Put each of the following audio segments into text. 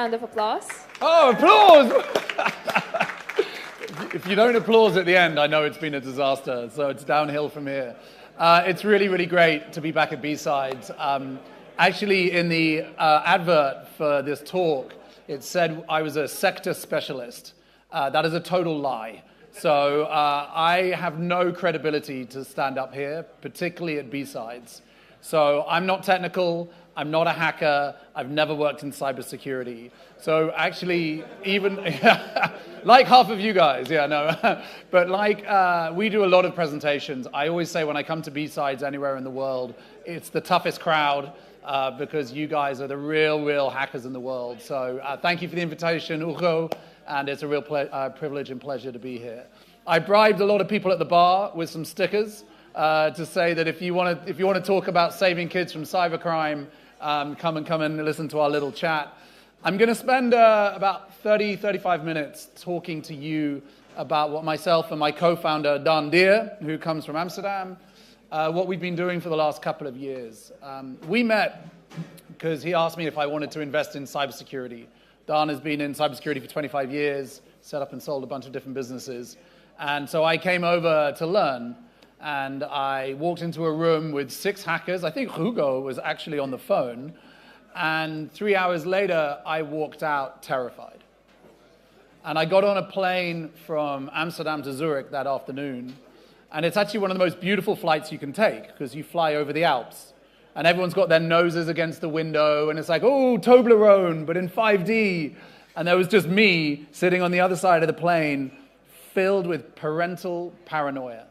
round of applause. Oh, applause! If you don't applause at the end, I know it's been a disaster, so it's downhill from here. It's really, really great to be back at B-Sides. Actually, in the advert for this talk, it said I was a sector specialist. That is a total lie. So I have no credibility to stand up here, particularly at B-Sides. So I'm not technical, I'm not a hacker, I've never worked in cybersecurity. So actually, even, like half of you guys, yeah, no. But like, we do a lot of presentations. I always say when I come to B-Sides anywhere in the world, it's the toughest crowd because you guys are the real hackers in the world. So thank you for the invitation, Hugo, and it's a real privilege and pleasure to be here. I bribed a lot of people at the bar with some stickers to say that if you want to talk about saving kids from cybercrime, come and listen to our little chat. I'm going to spend about 35 minutes talking to you about what myself and my co-founder, Dan Deer, who comes from Amsterdam, what we've been doing for the last couple of years. We met because he asked me if I wanted to invest in cybersecurity. Dan has been in cybersecurity for 25 years, set up and sold a bunch of different businesses. And so I came over to learn. And I walked into a room with 6 hackers. I think Hugo was actually on the phone. And 3 hours later, I walked out terrified. And I got on a plane from Amsterdam to Zurich that afternoon. And it's actually one of the most beautiful flights you can take because you fly over the Alps. And everyone's got their noses against the window. And it's like, oh, Toblerone, but in 5D. And there was just me sitting on the other side of the plane filled with parental paranoia.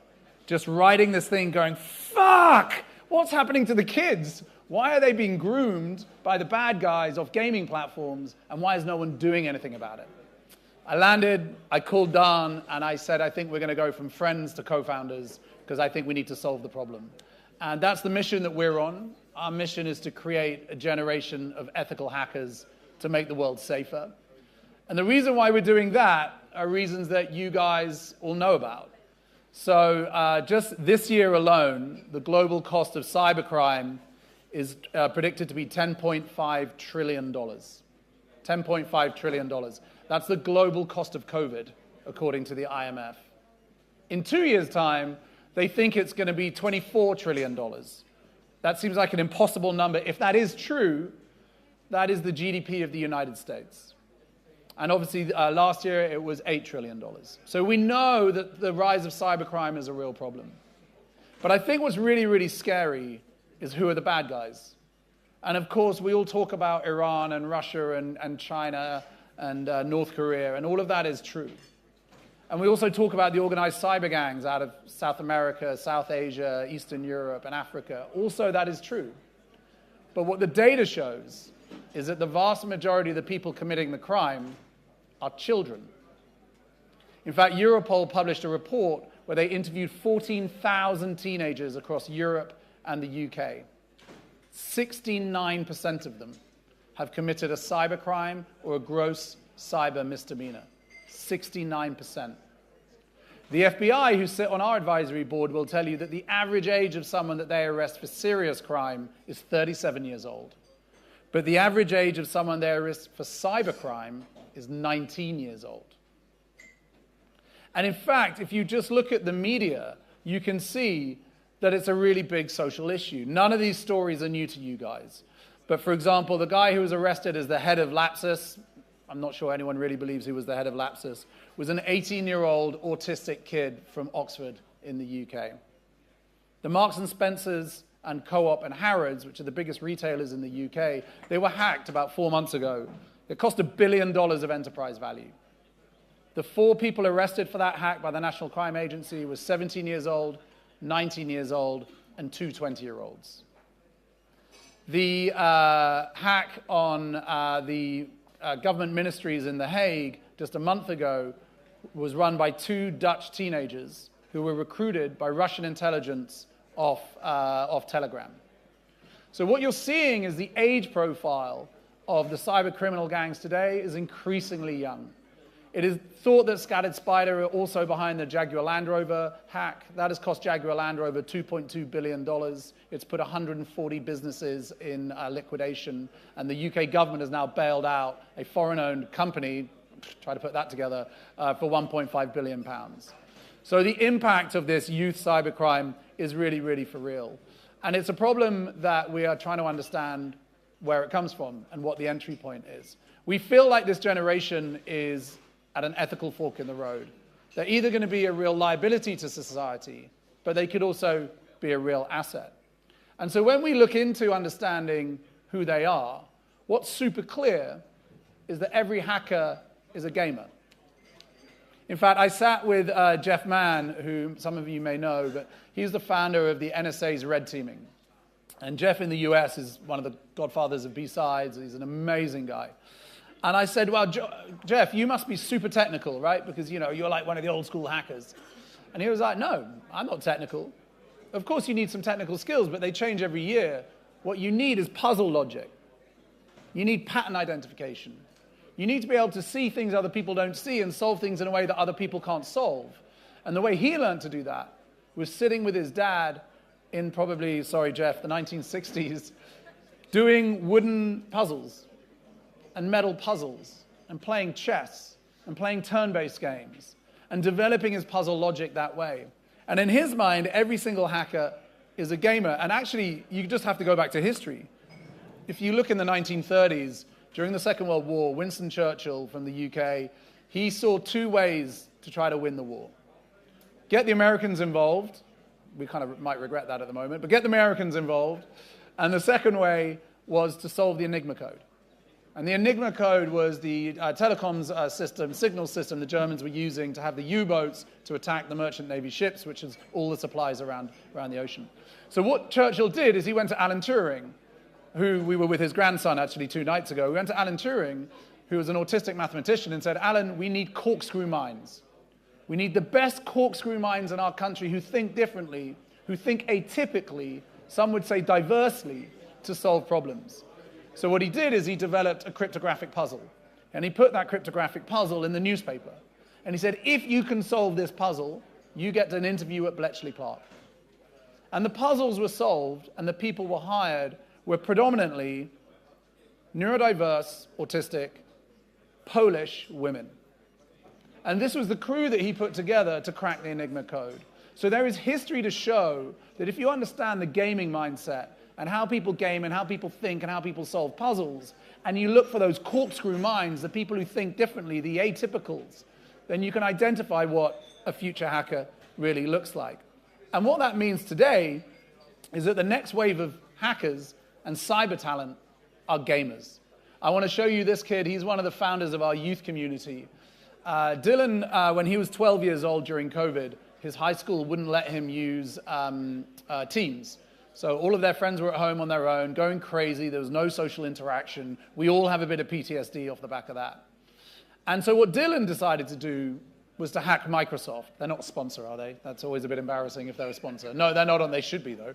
Just writing this thing going, fuck, what's happening to the kids? Why are they being groomed by the bad guys off gaming platforms, and why is no one doing anything about it? I landed, I called Dan, and I said, I think we're going to go from friends to co-founders, because I think we need to solve the problem. And that's the mission that we're on. Our mission is to create a generation of ethical hackers to make the world safer. And the reason why we're doing that are reasons that you guys all know about. So just this year alone, the global cost of cybercrime is predicted to be $10.5 trillion. $10.5 trillion. That's the global cost of COVID, according to the IMF. In 2 years' time, they think it's going to be $24 trillion. That seems like an impossible number. If that is true, that is the GDP of the United States. And obviously, last year, it was $8 trillion. So we know that the rise of cybercrime is a real problem. But I think what's really, really scary is who are the bad guys. And of course, we all talk about Iran and Russia and China and North Korea, and all of that is true. And we also talk about the organized cyber gangs out of South America, South Asia, Eastern Europe, and Africa. Also, that is true. But what the data shows is that the vast majority of the people committing the crime are children. In fact, Europol published a report where they interviewed 14,000 teenagers across Europe and the UK. 69% of them have committed a cybercrime or a gross cyber misdemeanor. 69%. The FBI, who sit on our advisory board, will tell you that the average age of someone that they arrest for serious crime is 37 years old. But the average age of someone they arrest for cybercrime is 19 years old. And in fact, if you just look at the media, you can see that it's a really big social issue. None of these stories are new to you guys. But for example, the guy who was arrested as the head of Lapsus, I'm not sure anyone really believes he was the head of Lapsus, was an 18-year-old autistic kid from Oxford in the UK. The Marks and Spencers and Co-op and Harrods, which are the biggest retailers in the UK, they were hacked about 4 months ago. It cost $1 billion of enterprise value. The 4 people arrested for that hack by the National Crime Agency were 17 years old, 19 years old, and 2 20-year-olds. The hack on the government ministries in The Hague just a month ago was run by 2 Dutch teenagers who were recruited by Russian intelligence off Telegram. So what you're seeing is the age profile of the cyber criminal gangs today is increasingly young. It is thought that Scattered Spider are also behind the Jaguar Land Rover hack. That has cost Jaguar Land Rover $2.2 billion. It's put 140 businesses in liquidation, and the UK government has now bailed out a foreign-owned company, try to put that together, for £1.5 billion. So the impact of this youth cybercrime is really, really for real. And it's a problem that we are trying to understand where it comes from and what the entry point is. We feel like this generation is at an ethical fork in the road. They're either going to be a real liability to society, but they could also be a real asset. And so when we look into understanding who they are, what's super clear is that every hacker is a gamer. In fact, I sat with Jeff Mann, who some of you may know, but he's the founder of the NSA's red teaming. And Jeff in the US is one of the godfathers of B-sides. He's an amazing guy. And I said, well, Jeff, you must be super technical, right? Because, you're like one of the old school hackers. And he was like, no, I'm not technical. Of course you need some technical skills, but they change every year. What you need is puzzle logic. You need pattern identification. You need to be able to see things other people don't see and solve things in a way that other people can't solve. And the way he learned to do that was sitting with his dad in probably, sorry, Jeff, the 1960s, doing wooden puzzles and metal puzzles, and playing chess, and playing turn-based games, and developing his puzzle logic that way. And in his mind, every single hacker is a gamer. And actually, you just have to go back to history. If you look in the 1930s, during the Second World War, Winston Churchill from the UK, he saw two ways to try to win the war. Get the Americans involved. We kind of might regret that at the moment, but get the Americans involved. And the second way was to solve the Enigma code. And the Enigma code was the telecoms system, signal system the Germans were using to have the U-boats to attack the merchant navy ships, which is all the supplies around the ocean. So what Churchill did is he went to Alan Turing, who we were with his grandson actually 2 nights ago. We went to Alan Turing, who was an autistic mathematician, and said, Alan, we need corkscrew minds. We need the best corkscrew minds in our country who think differently, who think atypically, some would say diversely, to solve problems. So what he did is he developed a cryptographic puzzle. And he put that cryptographic puzzle in the newspaper. And he said, if you can solve this puzzle, you get an interview at Bletchley Park. And the puzzles were solved, and the people were hired were predominantly neurodiverse, autistic, Polish women. And this was the crew that he put together to crack the Enigma code. So there is history to show that if you understand the gaming mindset, and how people game, and how people think, and how people solve puzzles, and you look for those corkscrew minds, the people who think differently, the atypicals, then you can identify what a future hacker really looks like. And what that means today is that the next wave of hackers and cyber talent are gamers. I want to show you this kid. He's one of the founders of our youth community. Dylan, when he was 12 years old during COVID, his high school wouldn't let him use Teams. So all of their friends were at home on their own, going crazy. There was no social interaction. We all have a bit of PTSD off the back of that. And so what Dylan decided to do was to hack Microsoft. They're not a sponsor, are they? That's always a bit embarrassing if they're a sponsor. No, they're not on. They should be, though.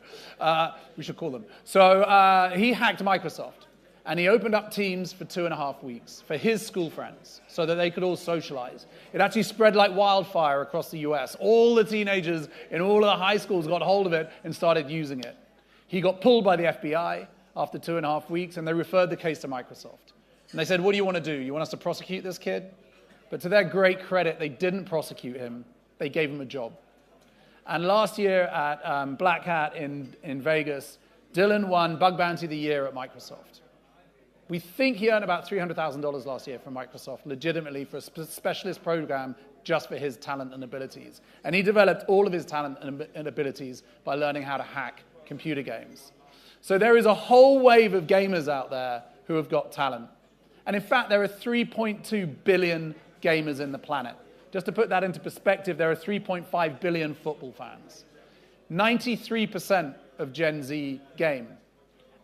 We should call them. So he hacked Microsoft. And he opened up Teams for 2.5 weeks for his school friends so that they could all socialize. It actually spread like wildfire across the US. All the teenagers in all of the high schools got hold of it and started using it. He got pulled by the FBI after 2.5 weeks, and they referred the case to Microsoft. And they said, what do you want to do? You want us to prosecute this kid? But to their great credit, they didn't prosecute him. They gave him a job. And last year at Black Hat in Vegas, Dylan won Bug Bounty of the Year at Microsoft. We think he earned about $300,000 last year from Microsoft, legitimately for a specialist program just for his talent and abilities. And he developed all of his talent and abilities by learning how to hack computer games. So there is a whole wave of gamers out there who have got talent. And in fact, there are 3.2 billion gamers in the planet. Just to put that into perspective, there are 3.5 billion football fans. 93% of Gen Z game.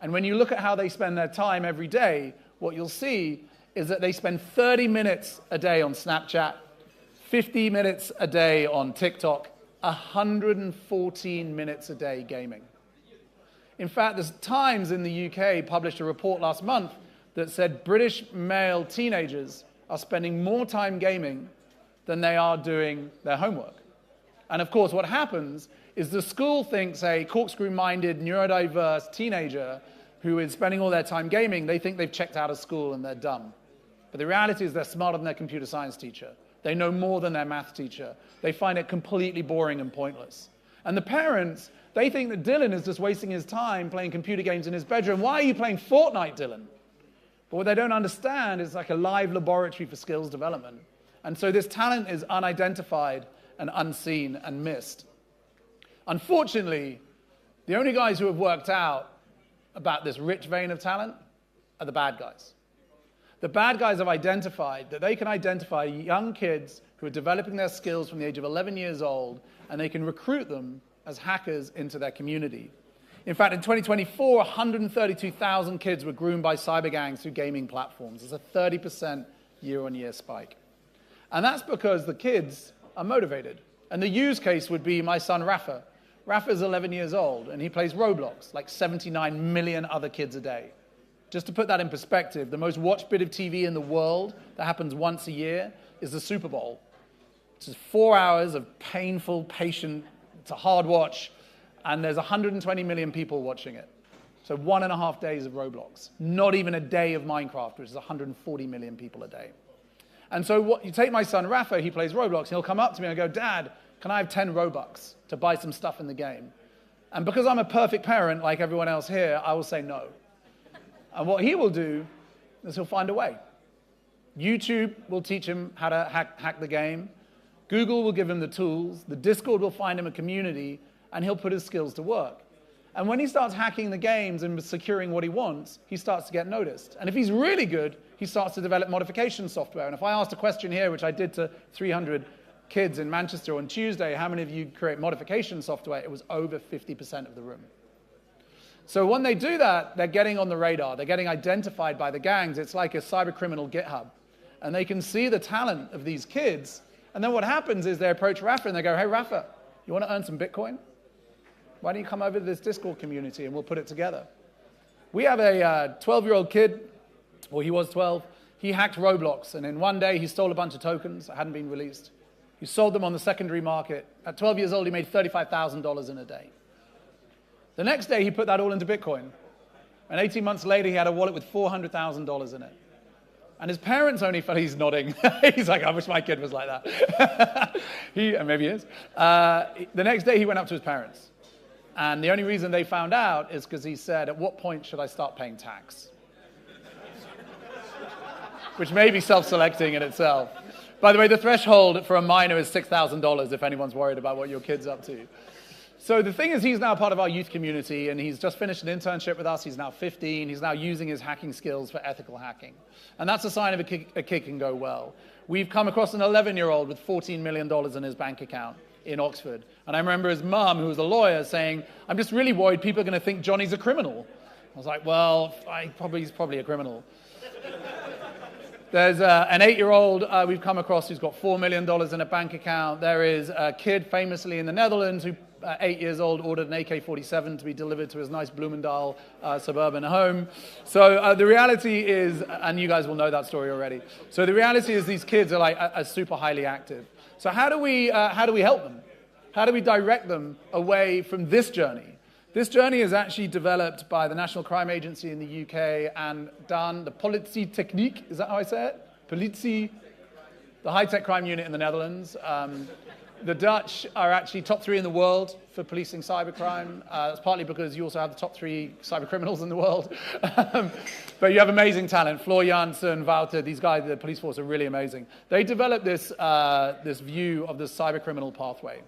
And when you look at how they spend their time every day, what you'll see is that they spend 30 minutes a day on Snapchat, 50 minutes a day on TikTok, 114 minutes a day gaming. In fact, the Times in the UK published a report last month that said British male teenagers are spending more time gaming than they are doing their homework. And of course, what happens is the school thinks a corkscrew-minded, neurodiverse teenager who is spending all their time gaming, they think they've checked out of school and they're dumb. But the reality is they're smarter than their computer science teacher. They know more than their math teacher. They find it completely boring and pointless. And the parents, they think that Dylan is just wasting his time playing computer games in his bedroom. Why are you playing Fortnite, Dylan? But what they don't understand is like a live laboratory for skills development. And so this talent is unidentified and unseen and missed. Unfortunately, the only guys who have worked out about this rich vein of talent are the bad guys. The bad guys have identified that they can identify young kids who are developing their skills from the age of 11 years old, and they can recruit them as hackers into their community. In fact, in 2024, 132,000 kids were groomed by cyber gangs through gaming platforms. It's a 30% year-on-year spike. And that's because the kids are motivated. And the use case would be my son, Rafa. Rafa's 11 years old, and he plays Roblox like 79 million other kids a day. Just to put that in perspective, the most watched bit of TV in the world that happens once a year is the Super Bowl. It's just 4 hours of painful, patient, it's a hard watch, and there's 120 million people watching it. So 1.5 days of Roblox. Not even a day of Minecraft, which is 140 million people a day. And so you take my son, Rafa, he plays Roblox, and he'll come up to me and go, Dad, can I have 10 Robux to buy some stuff in the game? And because I'm a perfect parent, like everyone else here, I will say no. And what he will do is he'll find a way. YouTube will teach him how to hack the game. Google will give him the tools. The Discord will find him a community, and he'll put his skills to work. And when he starts hacking the games and securing what he wants, he starts to get noticed. And if he's really good, he starts to develop modification software. And if I asked a question here, which I did to 300 kids in Manchester on Tuesday, how many of you create modification software? It was over 50% of the room. So when they do that, they're getting on the radar. They're getting identified by the gangs. It's like a cybercriminal GitHub. And they can see the talent of these kids. And then what happens is they approach Rafa and they go, hey, Rafa, you want to earn some Bitcoin? Why don't you come over to this Discord community and we'll put it together? We have a 12-year-old kid, or he was 12. He hacked Roblox, and in one day he stole a bunch of tokens that hadn't been released. He sold them on the secondary market. At 12 years old, he made $35,000 in a day. The next day, he put that all into Bitcoin. And 18 months later, he had a wallet with $400,000 in it. And his parents only felt, he's nodding. He's like, I wish my kid was like that. And maybe he is. The next day, he went up to his parents. And the only reason they found out is because he said, at what point should I start paying tax? Which may be self-selecting in itself. By the way, the threshold for a minor is $6,000 if anyone's worried about what your kid's up to. So the thing is, he's now part of our youth community, and he's just finished an internship with us. He's now 15. He's now using his hacking skills for ethical hacking. And that's a sign of a kid can go well. We've come across an 11-year-old with $14 million in his bank account in Oxford. And I remember his mum, who was a lawyer, saying, I'm just really worried people are going to think Johnny's a criminal. I was like, well, he's probably a criminal. There's an 8-year-old we've come across who's got $4 million in a bank account. There is a kid famously in the Netherlands who, 8 years old, ordered an AK-47 to be delivered to his nice Bloemendaal suburban home. So the reality is, and you guys will know that story already. So the reality is these kids are super highly active. So how do we help them? How do we direct them away from this journey? This journey is actually developed by the National Crime Agency in the UK and done the Politie Techniek, is that how I say it? Politie, the high-tech crime unit in the Netherlands. The Dutch are actually top 3 in the world for policing cybercrime. That's partly because you also have the top 3 cybercriminals in the world. But you have amazing talent. Floor Janssen, Wouter, these guys, the police force are really amazing. They developed this view of the cybercriminal pathway.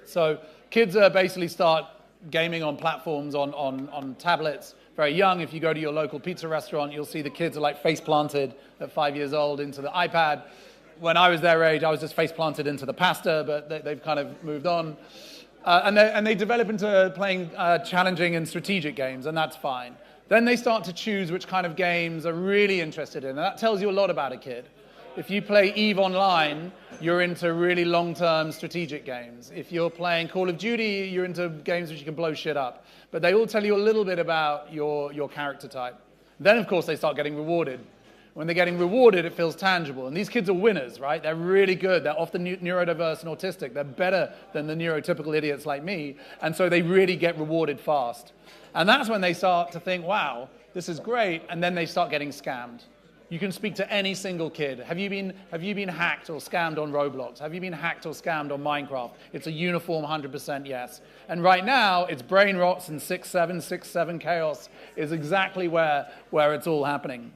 So kids basically start gaming on platforms, on tablets, very young. If you go to your local pizza restaurant, you'll see the kids are like face planted at 5 years old into the iPad. When I was their age, I was just face planted into the pasta, but they've kind of moved on. And they develop into playing challenging and strategic games, and that's fine. Then they start to choose which kind of games are really interested in, and that tells you a lot about a kid. If you play EVE Online, you're into really long-term strategic games. If you're playing Call of Duty, you're into games which you can blow shit up. But they all tell you a little bit about your character type. Then, of course, they start getting rewarded. When they're getting rewarded, it feels tangible. And these kids are winners, right? They're really good. They're often neurodiverse and autistic. They're better than the neurotypical idiots like me. And so they really get rewarded fast. And that's when they start to think, wow, this is great. And then they start getting scammed. You can speak to any single kid. Have you been hacked or scammed on Roblox? Have you been hacked or scammed on Minecraft? It's a uniform 100% yes. And right now, it's brain rots and 6-7 chaos is exactly where it's all happening.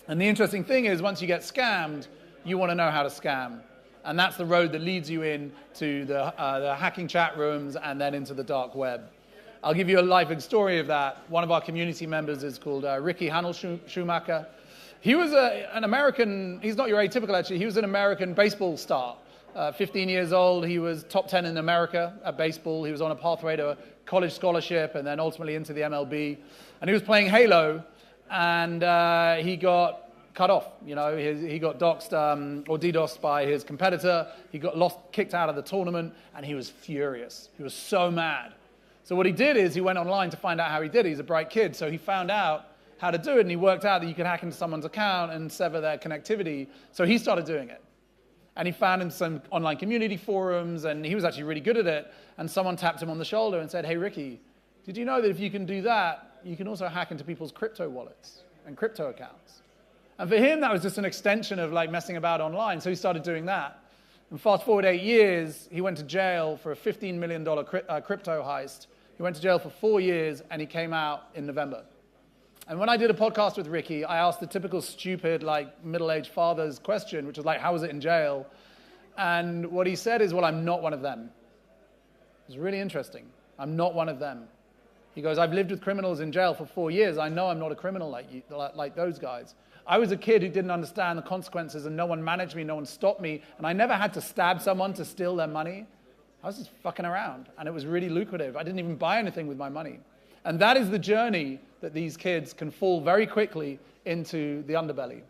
And the interesting thing is, once you get scammed, you want to know how to scam. And that's the road that leads you into the hacking chat rooms and then into the dark web. I'll give you a life story of that. One of our community members is called Ricky Schumacher. He was an American, he's not your atypical actually, he was an American baseball star. 15 years old, he was top 10 in America at baseball. He was on a pathway to a college scholarship and then ultimately into the MLB. And he was playing Halo, and he got cut off. You know, he got doxed or DDoSed by his competitor. He got kicked out of the tournament, and he was furious. He was so mad. So what he did is he went online to find out how he did it. He's a bright kid, so he found out how to do it, and he worked out that you could hack into someone's account and sever their connectivity. So he started doing it. And he found in some online community forums, and he was actually really good at it, and someone tapped him on the shoulder and said, hey, Ricky, did you know that if you can do that, you can also hack into people's crypto wallets and crypto accounts? And for him, that was just an extension of like messing about online. So he started doing that. And fast forward 8 years, he went to jail for a $15 million crypto heist. He went to jail for 4 years, and he came out in November. And when I did a podcast with Ricky, I asked the typical stupid, like, middle-aged father's question, which was like, how was it in jail? And what he said is, well, I'm not one of them. It was really interesting. I'm not one of them. He goes, I've lived with criminals in jail for 4 years. I know I'm not a criminal like those guys. I was a kid who didn't understand the consequences, and no one managed me, no one stopped me, and I never had to stab someone to steal their money. I was just fucking around, and it was really lucrative. I didn't even buy anything with my money. And that is the journey that these kids can fall very quickly into the underbelly.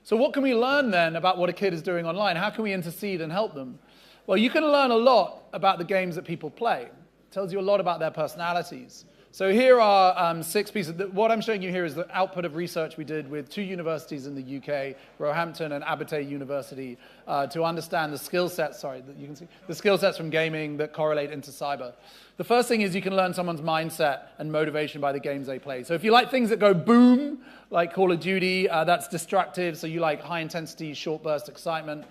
So what can we learn then about what a kid is doing online? How can we intercede and help them? Well, you can learn a lot about the games that people play. It tells you a lot about their personalities. So here are 6 pieces. What I'm showing you here is the output of research we did with 2 universities in the UK, Roehampton and Abertay University, to understand the skill sets, you can see, the skill sets from gaming that correlate into cyber. The first thing is you can learn someone's mindset and motivation by the games they play. So if you like things that go boom, like Call of Duty, that's destructive, so you like high-intensity, short-burst excitement.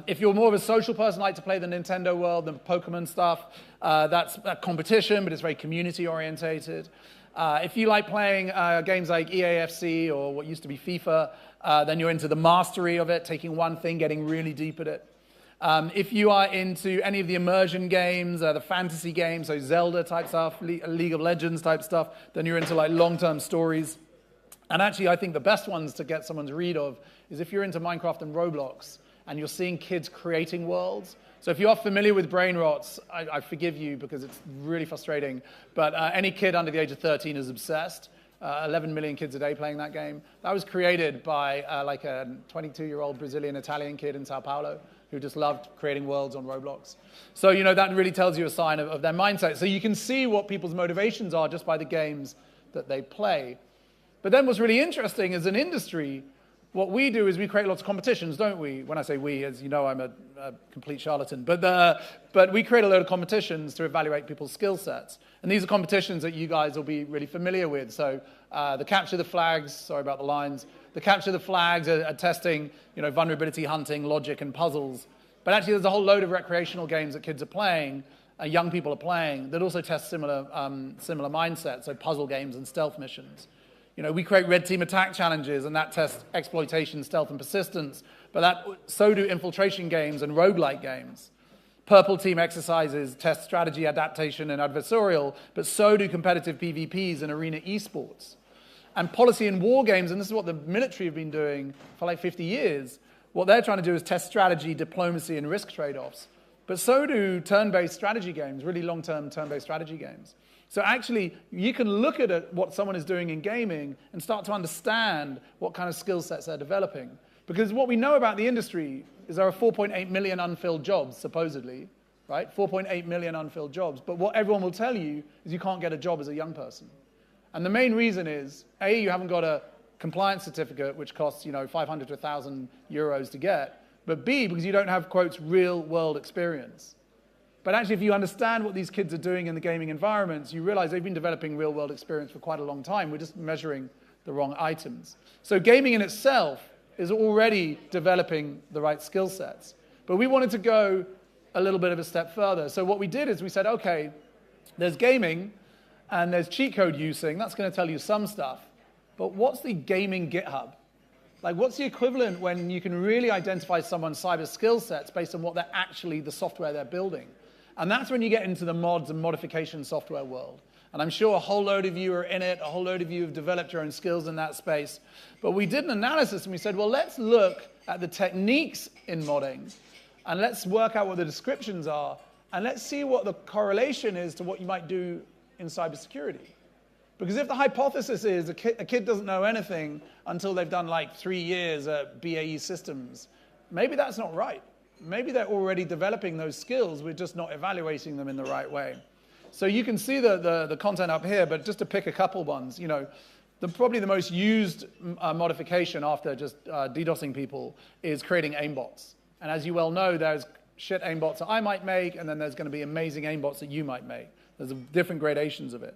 If you're more of a social person, like to play the Nintendo world, the Pokemon stuff, that's a competition, but it's very community-orientated. If you like playing games like EAFC or what used to be FIFA, then you're into the mastery of it, taking one thing, getting really deep at it. If you are into any of the immersion games, the fantasy games, so Zelda-type stuff, League of Legends-type stuff, then you're into like long-term stories. And actually, I think the best ones to get someone to read of is if you're into Minecraft and Roblox, and you're seeing kids creating worlds. So if you are familiar with brain rots, I forgive you because it's really frustrating, but any kid under the age of 13 is obsessed. 11 million kids a day playing that game. That was created by like a 22-year-old Brazilian-Italian kid in Sao Paulo who just loved creating worlds on Roblox. So, you know, that really tells you a sign of their mindset. So you can see what people's motivations are just by the games that they play. But then what's really interesting as an industry, what we do is we create lots of competitions, don't we? When I say we, as you know, I'm a complete charlatan. But we create a load of competitions to evaluate people's skill sets. And these are competitions that you guys will be really familiar with. So the capture the flags, sorry about the lines, the capture the flags are testing, you know, vulnerability hunting, logic, and puzzles. But actually there's a whole load of recreational games that kids are playing, young people are playing, that also test similar mindsets, so puzzle games and stealth missions. You know, we create red team attack challenges, and that tests exploitation, stealth, and persistence. But so do infiltration games and roguelike games. Purple team exercises test strategy, adaptation, and adversarial, but so do competitive PvPs and arena esports. And policy and war games, and this is what the military have been doing for like 50 years, what they're trying to do is test strategy, diplomacy, and risk trade-offs. But so do turn-based strategy games, really long-term turn-based strategy games. So actually, you can look at what someone is doing in gaming and start to understand what kind of skill sets they're developing. Because what we know about the industry is there are 4.8 million unfilled jobs, supposedly, right? 4.8 million unfilled jobs. But what everyone will tell you is you can't get a job as a young person. And the main reason is, A, you haven't got a compliance certificate, which costs 500 to 1,000 euros to get, but B, because you don't have, quotes, real-world experience. But actually, if you understand what these kids are doing in the gaming environments, you realize they've been developing real-world experience for quite a long time. We're just measuring the wrong items. So gaming in itself is already developing the right skill sets. But we wanted to go a little bit of a step further. So what we did is we said, okay, there's gaming and there's cheat code using. That's going to tell you some stuff. But what's the gaming GitHub? Like, what's the equivalent when you can really identify someone's cyber skill sets based on what they're actually, the software they're building? And that's when you get into the mods and modification software world. And I'm sure a whole load of you are in it, a whole load of you have developed your own skills in that space. But we did an analysis and we said, well, let's look at the techniques in modding and let's work out what the descriptions are and let's see what the correlation is to what you might do in cybersecurity. Because if the hypothesis is a kid doesn't know anything until they've done like 3 years at BAE Systems, maybe that's not right. Maybe they're already developing those skills, we're just not evaluating them in the right way. So you can see the content up here, but just to pick a couple ones, probably the most used modification after just DDoSing people is creating aimbots. And as you well know, there's shit aimbots that I might make, and then there's going to be amazing aimbots that you might make. There's different gradations of it.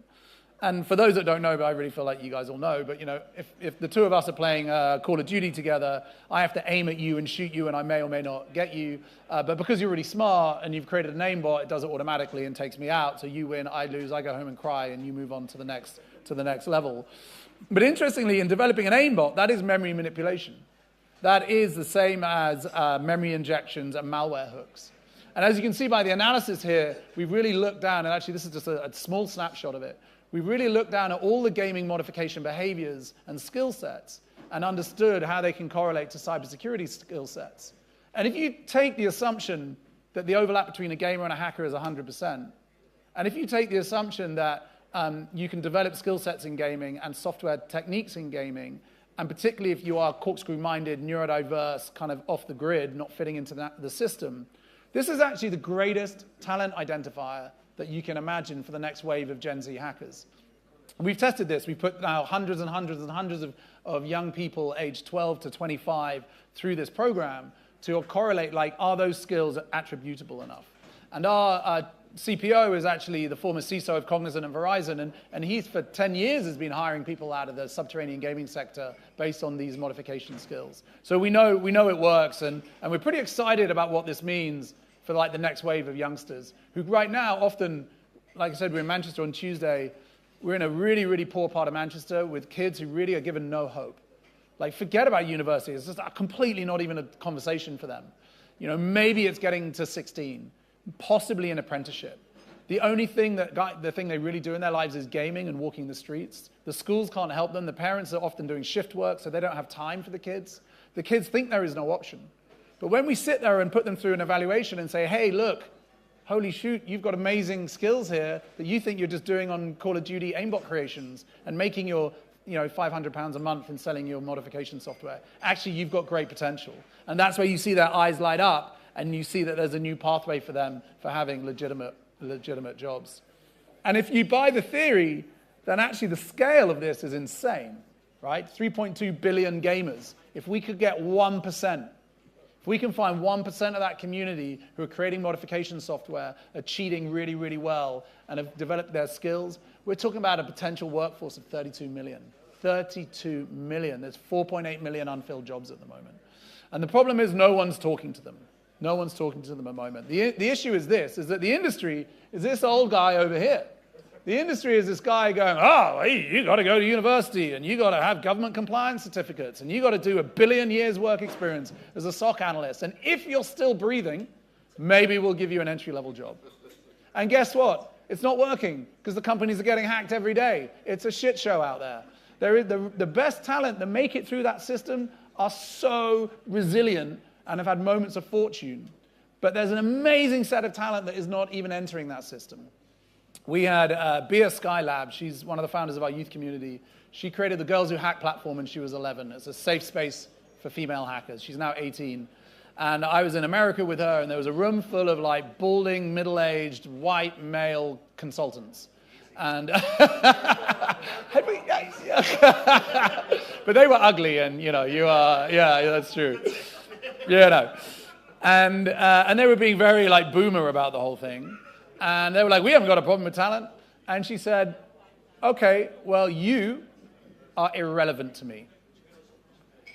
And for those that don't know, but I really feel like you guys all know, but if the two of us are playing Call of Duty together, I have to aim at you and shoot you, and I may or may not get you. But because you're really smart and you've created an aimbot, it does it automatically and takes me out. So you win, I lose, I go home and cry, and you move on to the next level. But interestingly, in developing an aimbot, that is memory manipulation. That is the same as memory injections and malware hooks. And as you can see by the analysis here, we've really looked down, and actually this is just a small snapshot of it. We really looked down at all the gaming modification behaviors and skill sets and understood how they can correlate to cybersecurity skill sets. And if you take the assumption that the overlap between a gamer and a hacker is 100%, and if you take the assumption that you can develop skill sets in gaming and software techniques in gaming, and particularly if you are corkscrew-minded, neurodiverse, kind of off the grid, not fitting into the system, this is actually the greatest talent identifier that you can imagine for the next wave of Gen Z hackers. We've tested this. We've put now hundreds and hundreds and hundreds of young people aged 12 to 25 through this program to correlate, like, are those skills attributable enough? And our CPO is actually the former CISO of Cognizant and Verizon, and he's for 10 years has been hiring people out of the subterranean gaming sector based on these modification skills. So we know it works, and we're pretty excited about what this means for like the next wave of youngsters who right now often, like I said, we're in Manchester on Tuesday. We're in a really, really poor part of Manchester with kids who really are given no hope. Like, forget about university. It's just completely not even a conversation for them. Maybe it's getting to 16, possibly an apprenticeship. The only thing the thing they really do in their lives is gaming and walking the streets. The schools can't help them. The parents are often doing shift work, so they don't have time for the kids. The kids think there is no option. But when we sit there and put them through an evaluation and say, hey, look, holy shoot, you've got amazing skills here that you think you're just doing on Call of Duty aimbot creations and making your £500 a month and selling your modification software. Actually, you've got great potential. And that's where you see their eyes light up and you see that there's a new pathway for them for having legitimate jobs. And if you buy the theory, then actually the scale of this is insane, right? 3.2 billion gamers. If we could get 1%, if we can find 1% of that community who are creating modification software, are cheating really, really well, and have developed their skills, we're talking about a potential workforce of 32 million. 32 million. There's 4.8 million unfilled jobs at the moment. And the problem is no one's talking to them. No one's talking to them at the moment. The issue is this, is that the industry is this old guy over here. The industry is this guy going, oh, hey, you got to go to university, and you got to have government compliance certificates, and you got to do 1 billion years work experience as a SOC analyst. And if you're still breathing, maybe we'll give you an entry-level job. And guess what? It's not working because the companies are getting hacked every day. It's a shit show out there. The best talent that make it through that system are so resilient and have had moments of fortune. But there's an amazing set of talent that is not even entering that system. We had Bia Skylab. She's one of the founders of our youth community. She created the Girls Who Hack platform when she was 11. It's a safe space for female hackers. She's now 18. And I was in America with her, and there was a room full of like balding, middle-aged, white male consultants. And But they were ugly, and you are, yeah, that's true. Yeah, no. And they were being very like boomer about the whole thing. And they were like, we haven't got a problem with talent. And she said, okay, well, you are irrelevant to me.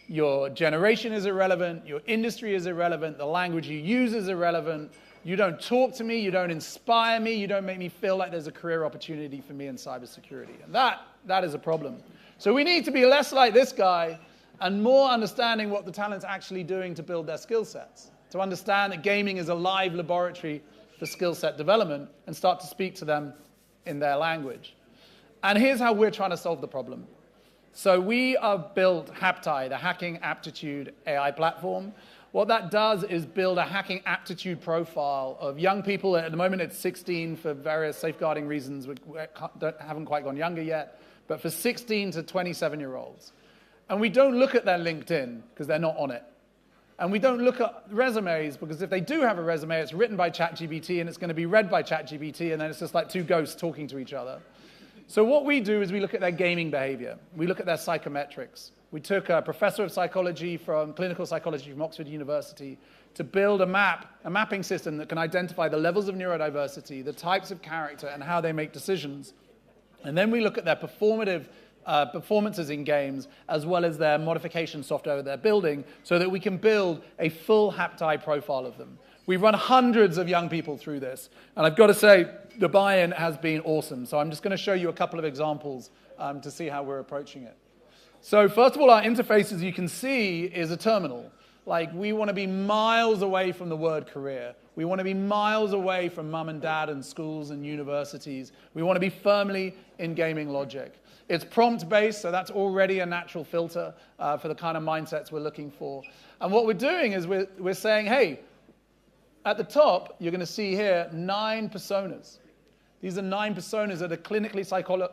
Your generation is irrelevant. Your industry is irrelevant. The language you use is irrelevant. You don't talk to me. You don't inspire me. You don't make me feel like there's a career opportunity for me in cybersecurity. And that is a problem. So we need to be less like this guy and more understanding what the talent's actually doing to build their skill sets. To understand that gaming is a live laboratory for skill set development and start to speak to them in their language. And here's how we're trying to solve the problem. So we have built Haptai, the Hacking Aptitude AI platform. What that does is build a hacking aptitude profile of young people. At the moment, it's 16 for various safeguarding reasons. We haven't quite gone younger yet, but for 16 to 27-year-olds. And we don't look at their LinkedIn because they're not on it. And we don't look at resumes because if they do have a resume, it's written by ChatGPT and it's going to be read by ChatGPT, and then it's just like two ghosts talking to each other. So what we do is we look at their gaming behavior. We look at their psychometrics. We took a professor of psychology from clinical psychology from Oxford University to build a mapping system that can identify the levels of neurodiversity, the types of character, and how they make decisions. And then we look at their performances in games, as well as their modification software they're building, so that we can build a full Haptai profile of them. We've run hundreds of young people through this, and I've got to say, the buy-in has been awesome. So I'm just going to show you a couple of examples to see how we're approaching it. So first of all, our interface, as you can see, is a terminal. Like, we want to be miles away from the word career. We want to be miles away from mum and dad and schools and universities. We want to be firmly in gaming logic. It's prompt-based, so that's already a natural filter for the kind of mindsets we're looking for. And what we're doing is we're saying, hey, at the top, you're going to see here 9 personas. These are 9 personas that are clinically,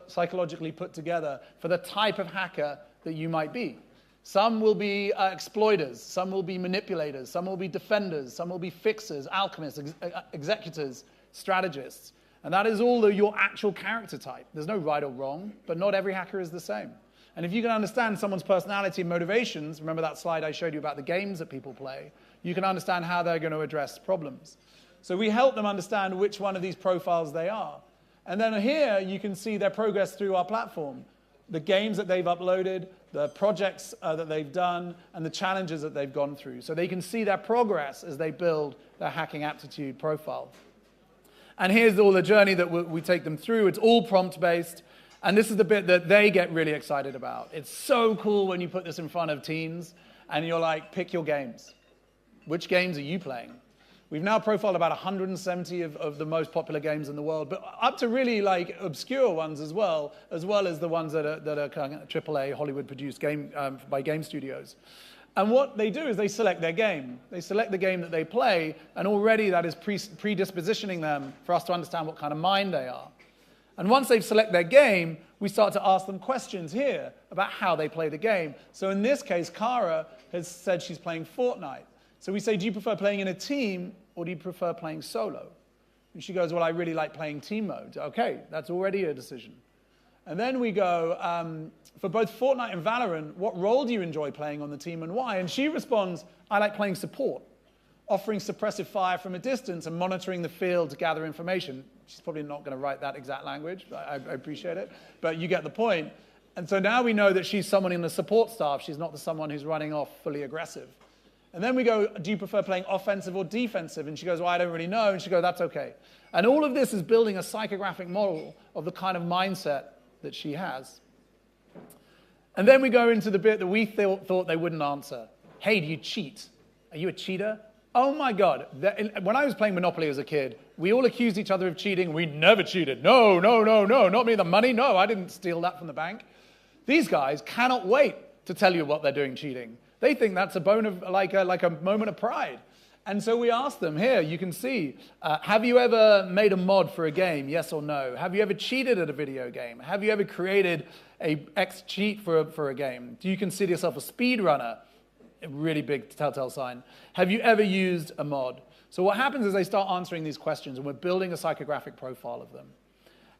psychologically put together for the type of hacker that you might be. Some will be exploiters, some will be manipulators, some will be defenders, some will be fixers, alchemists, executors, strategists. And that is all your actual character type. There's no right or wrong, but not every hacker is the same. And if you can understand someone's personality and motivations, remember that slide I showed you about the games that people play, you can understand how they're going to address problems. So we help them understand which one of these profiles they are. And then here you can see their progress through our platform, the games that they've uploaded, the projects that they've done, and the challenges that they've gone through. So they can see their progress as they build their hacking aptitude profile. And here's all the journey that we take them through. It's all prompt-based. And this is the bit that they get really excited about. It's so cool when you put this in front of teens and you're like, pick your games. Which games are you playing? We've now profiled about 170 of the most popular games in the world, but up to really like obscure ones as well as the ones that are kind of AAA Hollywood-produced game by game studios. And what they do is they select their game. They select the game that they play, and already that is predispositioning them for us to understand what kind of mind they are. And once they've selected their game, we start to ask them questions here about how they play the game. So in this case, Cara has said she's playing Fortnite. So we say, do you prefer playing in a team or do you prefer playing solo? And she goes, well, I really like playing team mode. Okay, that's already a decision. And then we go, for both Fortnite and Valorant, what role do you enjoy playing on the team and why? And she responds, I like playing support, offering suppressive fire from a distance and monitoring the field to gather information. She's probably not going to write that exact language, but I appreciate it. But you get the point. And so now we know that she's someone in the support staff. She's not someone who's running off fully aggressive. And then we go, do you prefer playing offensive or defensive? And she goes, well, I don't really know. And she goes, that's okay. And all of this is building a psychographic model of the kind of mindset that she has. And then we go into the bit that we thought they wouldn't answer. Hey, do you cheat? Are you a cheater? Oh my God. When I was playing Monopoly as a kid, we all accused each other of cheating. We never cheated. No, not me. The money? No, I didn't steal that from the bank. These guys cannot wait to tell you what they're doing cheating. They think that's a bone of like a moment of pride. And so we asked them, here, you can see, have you ever made a mod for a game, yes or no? Have you ever cheated at a video game? Have you ever created a X cheat for a game? Do you consider yourself a speedrunner? A really big telltale sign. Have you ever used a mod? So what happens is they start answering these questions, and we're building a psychographic profile of them.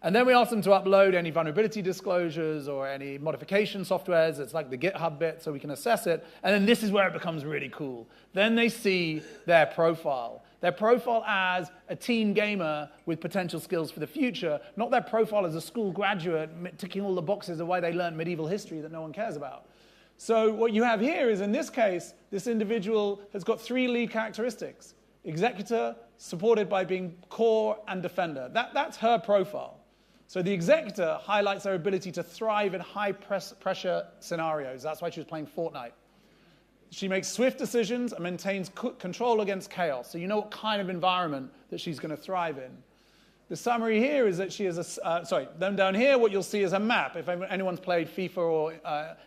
And then we ask them to upload any vulnerability disclosures or any modification softwares. It's like the GitHub bit, so we can assess it. And then this is where it becomes really cool. Then they see their profile. Their profile as a teen gamer with potential skills for the future, not their profile as a school graduate ticking all the boxes of why they learned medieval history that no one cares about. So what you have here is, in this case, this individual has got 3 lead characteristics. Executor, supported by being core and defender. That's her profile. So the executor highlights their ability to thrive in high-pressure scenarios. That's why she was playing Fortnite. She makes swift decisions and maintains control against chaos. So you know what kind of environment that she's going to thrive in. The summary here is that she is then down here what you'll see is a map. If anyone's played FIFA or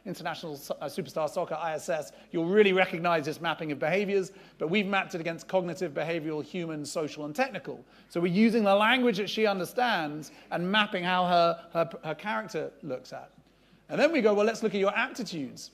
International Superstar Soccer, ISS, you'll really recognize this mapping of behaviors, but we've mapped it against cognitive, behavioral, human, social, and technical. So we're using the language that she understands and mapping how her character looks at. And then we go, well, let's look at your aptitudes.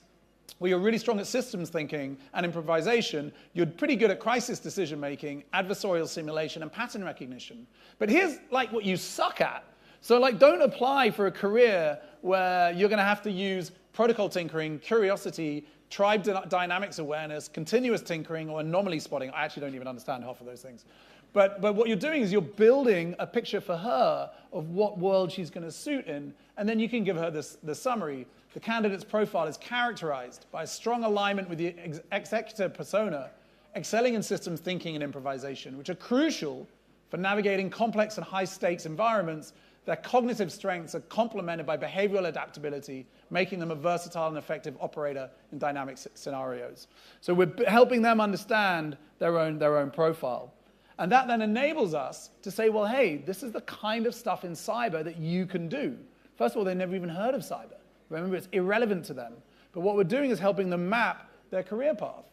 Well, you're really strong at systems thinking and improvisation. You're pretty good at crisis decision-making, adversarial simulation, and pattern recognition. But here's like what you suck at. So like, don't apply for a career where you're going to have to use protocol tinkering, curiosity, tribe dynamics awareness, continuous tinkering, or anomaly spotting. I actually don't even understand half of those things. But what you're doing is you're building a picture for her of what world she's going to suit in, and then you can give her the summary. The candidate's profile is characterized by a strong alignment with the executive persona, excelling in systems thinking and improvisation, which are crucial for navigating complex and high-stakes environments. Their cognitive strengths are complemented by behavioral adaptability, making them a versatile and effective operator in dynamic scenarios. So we're helping them understand their own profile. And that then enables us to say, well, hey, this is the kind of stuff in cyber that you can do. First of all, they never even heard of cyber. Remember, it's irrelevant to them. But what we're doing is helping them map their career path.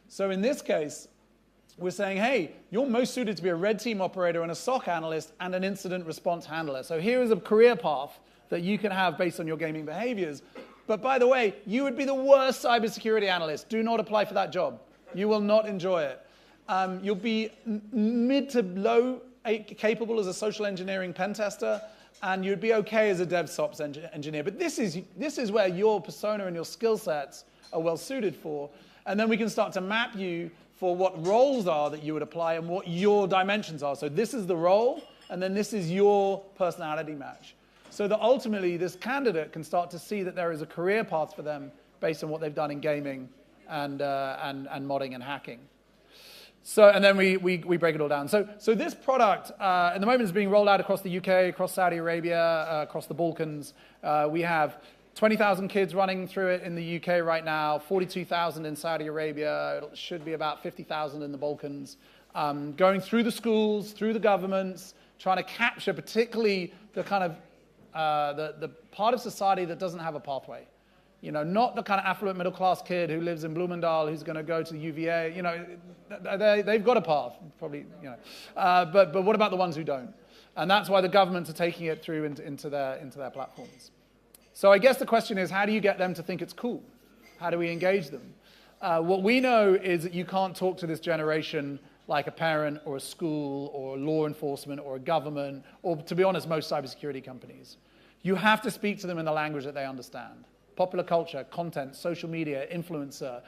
So in this case, we're saying, hey, you're most suited to be a red team operator and a SOC analyst and an incident response handler. So here is a career path that you can have based on your gaming behaviors. But by the way, you would be the worst cybersecurity analyst. Do not apply for that job. You will not enjoy it. You'll be mid to low capable as a social engineering pen tester, and you'd be okay as a DevSops engineer. But this is where your persona and your skill sets are well suited for. And then we can start to map you for what roles are that you would apply and what your dimensions are. So this is the role, and then this is your personality match. So that ultimately this candidate can start to see that there is a career path for them based on what they've done in gaming and modding and hacking. So, and then we break it all down. So this product, at the moment, is being rolled out across the UK, across Saudi Arabia, across the Balkans. We have 20,000 kids running through it in the UK right now, 42,000 in Saudi Arabia. It should be about 50,000 in the Balkans. Going through the schools, through the governments, trying to capture particularly the kind of the part of society that doesn't have a pathway. You know, not the kind of affluent middle-class kid who lives in Bloomingdale who's going to go to the UVA. You know, they've got a path, probably. You know, but what about the ones who don't? And that's why the governments are taking it through into their platforms. So I guess the question is, how do you get them to think it's cool? How do we engage them? What we know is that you can't talk to this generation like a parent or a school or law enforcement or a government or, to be honest, most cybersecurity companies. You have to speak to them in the language that they understand. Popular culture, content, social media, influencer,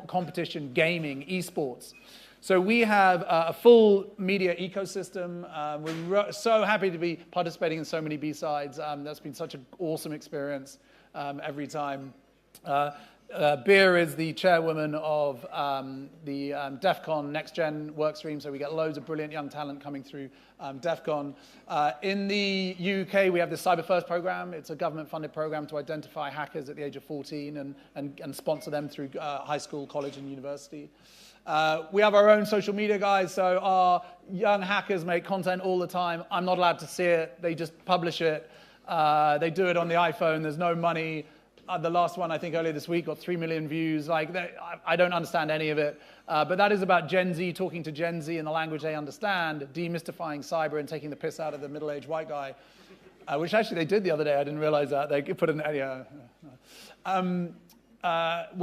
competition, gaming, esports. So we have a full media ecosystem. We're so happy to be participating in so many B-sides. That's been such an awesome experience every time. Beer is the chairwoman of the DEF CON Next Gen workstream, so we get loads of brilliant young talent coming through DEF CON. In the UK, we have the Cyber First program. It's a government-funded program to identify hackers at the age of 14 and sponsor them through high school, college, and university. We have our own social media guys, so our young hackers make content all the time. I'm not allowed to see it. They just publish it. They do it on the iPhone. There's no money. The last one, I think earlier this week, got 3 million views. I don't understand any of it. But that is about Gen Z talking to Gen Z in the language they understand, demystifying cyber and taking the piss out of the middle-aged white guy, which actually they did the other day. I didn't realize that. They put in... When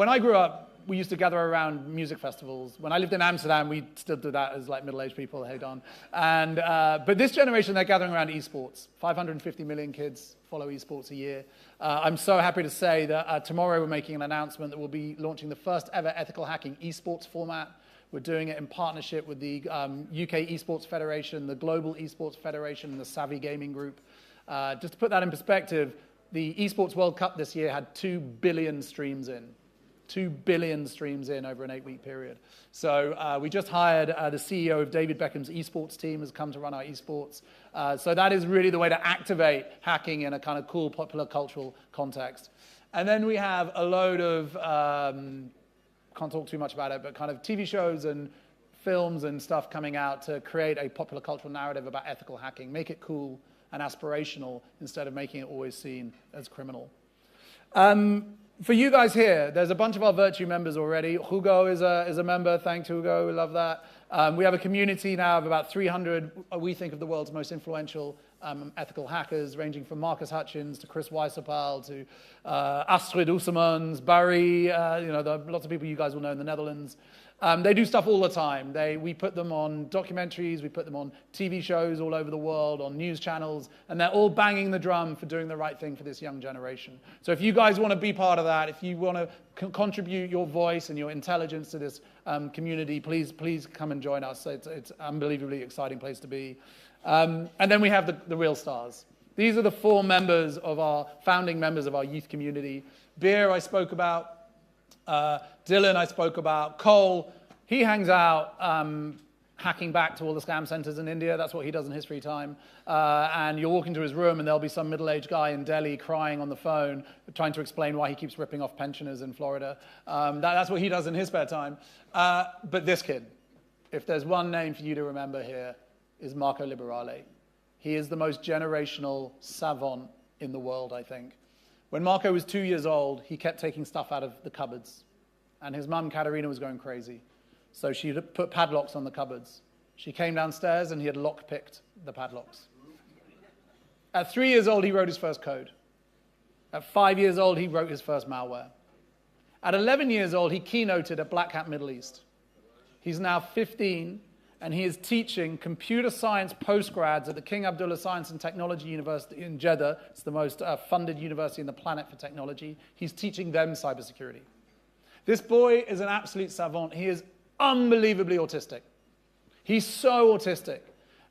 I grew up, we used to gather around music festivals. When I lived in Amsterdam, we still did that as like middle-aged people, hey Don. And, but this generation, they're gathering around esports. 550 million kids follow esports a year. I'm so happy to say that tomorrow we're making an announcement that we'll be launching the first ever ethical hacking esports format. We're doing it in partnership with the UK Esports Federation, the Global Esports Federation, and the Savvy Gaming Group. Just to put that in perspective, the Esports World Cup this year had 2 billion streams in. 2 billion streams in over an 8-week period. So we just hired the CEO of David Beckham's esports team has come to run our esports. So that is really the way to activate hacking in a kind of cool, popular cultural context. And then we have a load of, can't talk too much about it, but kind of TV shows and films and stuff coming out to create a popular cultural narrative about ethical hacking, make it cool and aspirational instead of making it always seen as criminal. For you guys here, there's a bunch of our Virtue members already. Hugo is a member. Thanks, Hugo. We love that. We have a community now of about 300, we think, of the world's most influential ethical hackers, ranging from Marcus Hutchins to Chris Weisserpal to Astrid Oesemans, Barry, lots of people you guys will know in the Netherlands. They do stuff all the time. We put them on documentaries, we put them on TV shows all over the world, on news channels, and they're all banging the drum for doing the right thing for this young generation. So if you guys want to be part of that, if you want to contribute your voice and your intelligence to this community, please come and join us. It's an unbelievably exciting place to be. And then we have the real stars. These are the 4 members of our founding members of our youth community. Beer, I spoke about. Dylan, I spoke about. Cole, he hangs out hacking back to all the scam centers in India. That's what he does in his free time. And you'll walk into his room and there'll be some middle-aged guy in Delhi crying on the phone, trying to explain why he keeps ripping off pensioners in Florida. That's what he does in his spare time. But this kid, if there's one name for you to remember here, is Marco Liberale. He is the most generational savant in the world, I think. When Marco was 2 years old, he kept taking stuff out of the cupboards. And his mum, Katerina, was going crazy. So she put padlocks on the cupboards. She came downstairs and he had lock-picked the padlocks. At 3 years old, he wrote his first code. At 5 years old, he wrote his first malware. At 11 years old, he keynoted at Black Hat Middle East. He's now 15, and he is teaching computer science postgrads at the King Abdullah Science and Technology University in Jeddah. It's the most funded university in the planet for technology. He's teaching them cybersecurity. This boy is an absolute savant. He is unbelievably autistic. He's so autistic.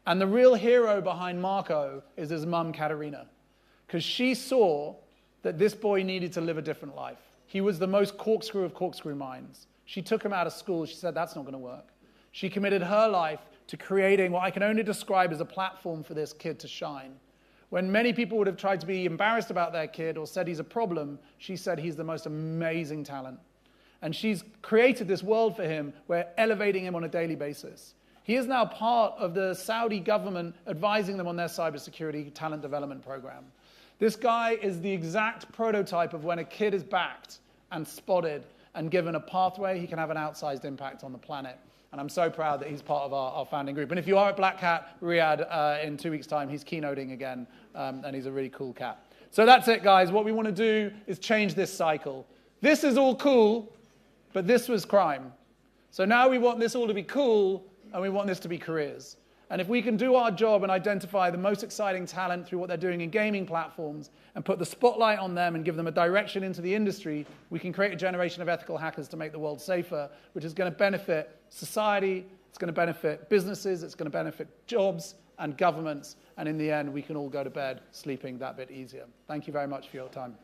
And the real hero behind Marco is his mum, Katerina, because she saw that this boy needed to live a different life. He was the most corkscrew of corkscrew minds. She took him out of school. She said, that's not going to work. She committed her life to creating what I can only describe as a platform for this kid to shine. When many people would have tried to be embarrassed about their kid or said he's a problem, she said he's the most amazing talent. And she's created this world for him. We're elevating him on a daily basis. He is now part of the Saudi government advising them on their cybersecurity talent development program. This guy is the exact prototype of when a kid is backed and spotted and given a pathway, he can have an outsized impact on the planet. And I'm so proud that he's part of our founding group. And if you are at Black Hat Riyadh in 2 weeks' time, he's keynoting again, and he's a really cool cat. So that's it, guys. What we want to do is change this cycle. This is all cool, but this was crime. So now we want this all to be cool, and we want this to be careers. And if we can do our job and identify the most exciting talent through what they're doing in gaming platforms and put the spotlight on them and give them a direction into the industry, we can create a generation of ethical hackers to make the world safer, which is going to benefit society, it's going to benefit businesses, it's going to benefit jobs and governments, and in the end, we can all go to bed sleeping that bit easier. Thank you very much for your time.